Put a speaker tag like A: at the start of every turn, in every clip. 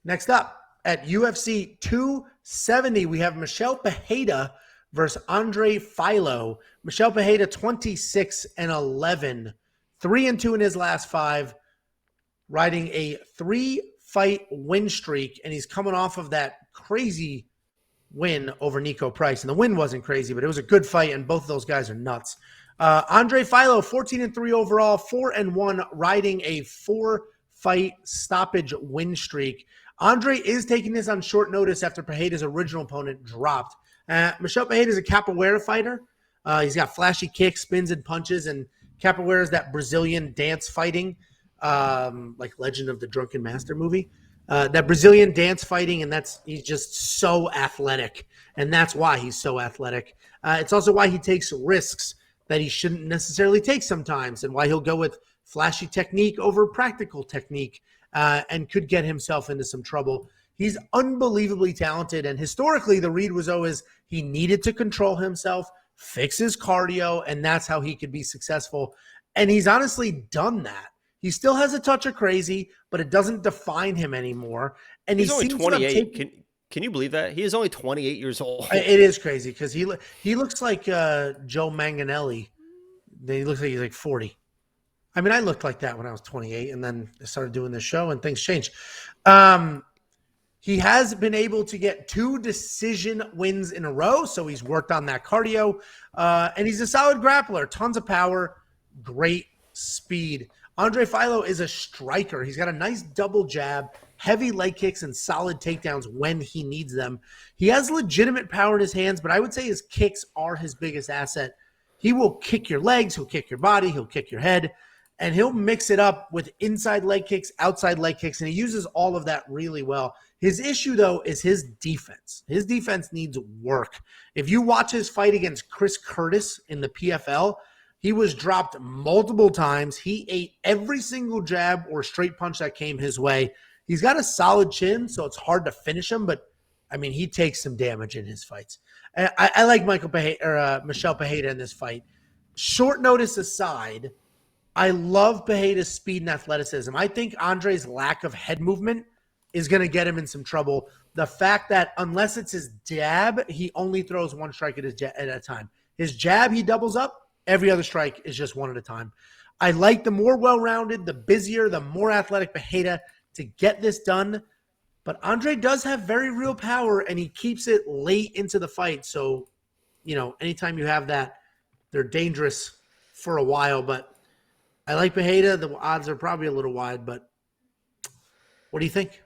A: Next up, at UFC 270, we have Michel Pereira versus Andre Fialho. Michel Pereira 26-11, 3-2 in his last 5, riding a 3-fight win streak, and he's coming off of that crazy win over Nico Price. And the win wasn't crazy, but it was a good fight, and both of those guys are nuts. Andre Fialho, 14-3 overall, 4-1, riding a 4-fight stoppage win streak. Andre is taking this on short notice after Pereira's original opponent dropped. Michel Pereira is a capoeira fighter. He's got flashy kicks, spins, and punches, and capoeira is that Brazilian dance fighting, like Legend of the Drunken Master movie. That Brazilian dance fighting, and he's just so athletic, and that's why he's so athletic. It's also why he takes risks that he shouldn't necessarily take sometimes, and why he'll go with flashy technique over practical technique, and could get himself into some trouble. He's unbelievably talented, and historically the read was always he needed to control himself, fix his cardio, and that's how he could be successful. And he's honestly done that. He still has a touch of crazy, but it doesn't define him anymore. And
B: he's only 28. Can you believe that? He is only 28 years old.
A: It is crazy because he looks like Joe Manganiello. He looks like he's like 40. I mean, I looked like that when I was 28, and then I started doing this show, and things changed. He has been able to get 2 decision wins in a row, so he's worked on that cardio. And he's a solid grappler, tons of power, great speed. Andre Fialho is a striker. He's got a nice double jab, heavy leg kicks, and solid takedowns when he needs them. He has legitimate power in his hands, but I would say his kicks are his biggest asset. He will kick your legs, he'll kick your body, he'll kick your head, and he'll mix it up with inside leg kicks, outside leg kicks, and he uses all of that really well. His issue, though, is his defense. His defense needs work. If you watch his fight against Chris Curtis in the PFL, he was dropped multiple times. He ate every single jab or straight punch that came his way. He's got a solid chin, so it's hard to finish him, but, I mean, he takes some damage in his fights. I like Michel Pereira in this fight. Short notice aside, I love Pereira's speed and athleticism. I think Andre's lack of head movement is going to get him in some trouble. The fact that unless it's his jab, he only throws 1 strike at a time. His jab, he doubles up. Every other strike is just 1 at a time. I like the more well-rounded, the busier, the more athletic Pereira to get this done. But Andre does have very real power, and he keeps it late into the fight. So, anytime you have that, they're dangerous for a while. But I like Pereira. The odds are probably a little wide, but what do you think?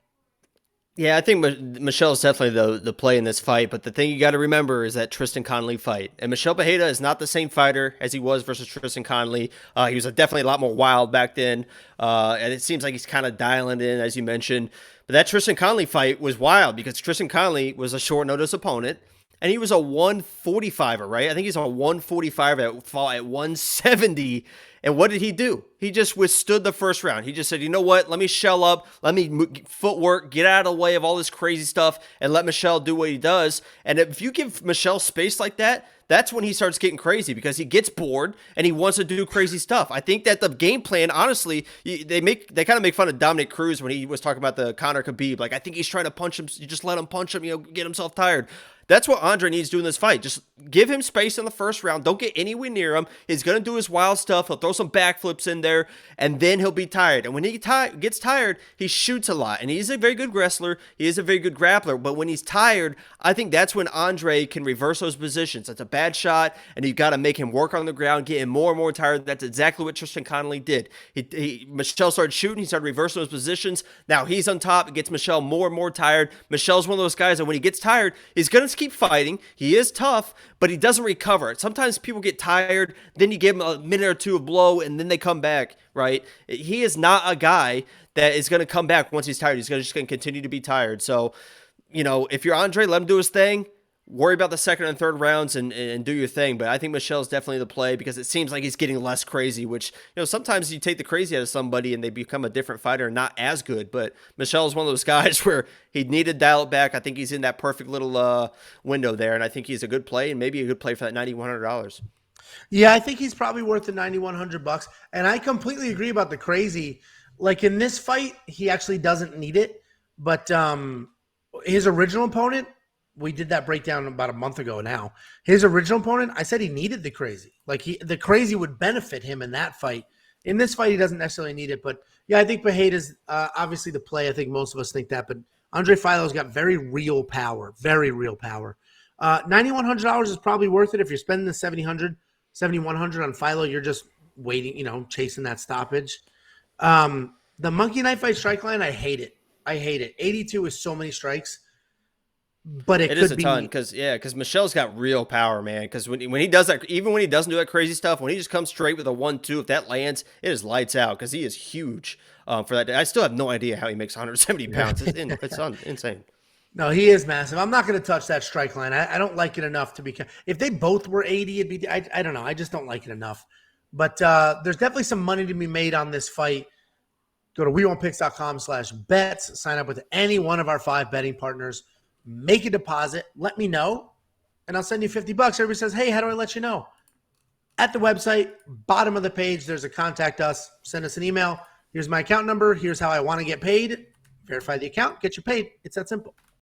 B: Yeah, I think Michel is definitely the play in this fight, but the thing you got to remember is that Tristan Connelly fight. And Michel Pereira is not the same fighter as he was versus Tristan Connelly. He was definitely a lot more wild back then, and it seems like he's kind of dialing in, as you mentioned. But that Tristan Connelly fight was wild because Tristan Connelly was a short notice opponent, and he was a 145er, right? I think he's a 145er that fought at 170. And what did he do? He just withstood the first round. He just said, you know what? Let me shell up. Let me footwork, get out of the way of all this crazy stuff, and let Michel do what he does. And if you give Michel space like that, that's when he starts getting crazy because he gets bored and he wants to do crazy stuff. I think that the game plan, honestly, they kind of make fun of Dominic Cruz when he was talking about the Conor Khabib. Like, I think he's trying to punch him. You just let him punch him, get himself tired. That's what Andre needs to do in this fight. Just give him space in the first round. Don't get anywhere near him. He's going to do his wild stuff. He'll throw some backflips in there, and then he'll be tired. And when he gets tired, he shoots a lot. And he's a very good wrestler. He is a very good grappler. But when he's tired, I think that's when Andre can reverse those positions. That's a bad shot, and you've got to make him work on the ground, get him more and more tired. That's exactly what Tristan Connelly did. Michel started shooting. He started reversing those positions. Now he's on top. It gets Michel more and more tired. Michel's one of those guys that when he gets tired, he's going to keep fighting. He is tough, but he doesn't recover. Sometimes people get tired, then you give them a minute or two of blow, and then they come back, right? He is not a guy that is going to come back once he's tired. He's just going to continue to be tired. So, if you're Andre, let him do his thing. Worry about the second and third rounds and do your thing. But I think Michel's definitely the play because it seems like he's getting less crazy, which, sometimes you take the crazy out of somebody and they become a different fighter and not as good. But Michel's one of those guys where he need to dial it back. I think he's in that perfect little window there. And I think he's a good play and maybe a good play for that $9,100.
A: Yeah, I think he's probably worth the $9,100. And I completely agree about the crazy. Like in this fight, he actually doesn't need it. But his original opponent, we did that breakdown about a month ago now. His original opponent, I said he needed the crazy. Like the crazy would benefit him in that fight. In this fight, he doesn't necessarily need it. But yeah, I think Pereira's obviously the play. I think most of us think that. But Andre Fialho's got very real power. Very real power. $9,100 is probably worth it. If you're spending the $7,100 on Fialho, you're just waiting, chasing that stoppage. The Monkey Knife Fight strike line, I hate it. 82 is so many strikes, but it
B: is
A: could
B: a
A: be
B: ton because Michel's got real power, man. Because when he does that, even when he doesn't do that crazy stuff, when he just comes straight with a 1-2, if that lands, it is lights out because he is huge for that. I still have no idea how he makes 170 pounds. It's insane.
A: No, he is massive. I'm not going to touch that strike line. I don't like it enough to be. If they both were 80, it'd be. I don't know. I just don't like it enough. But there's definitely some money to be made on this fight. Go to wewantpicks.com/bets. Sign up with any one of our 5 betting partners. Make a deposit. Let me know, and I'll send you $50. Everybody says, "Hey, how do I let you know?" At the website, bottom of the page, there's a contact us. Send us an email. Here's my account number. Here's how I want to get paid. Verify the account. Get you paid. It's that simple.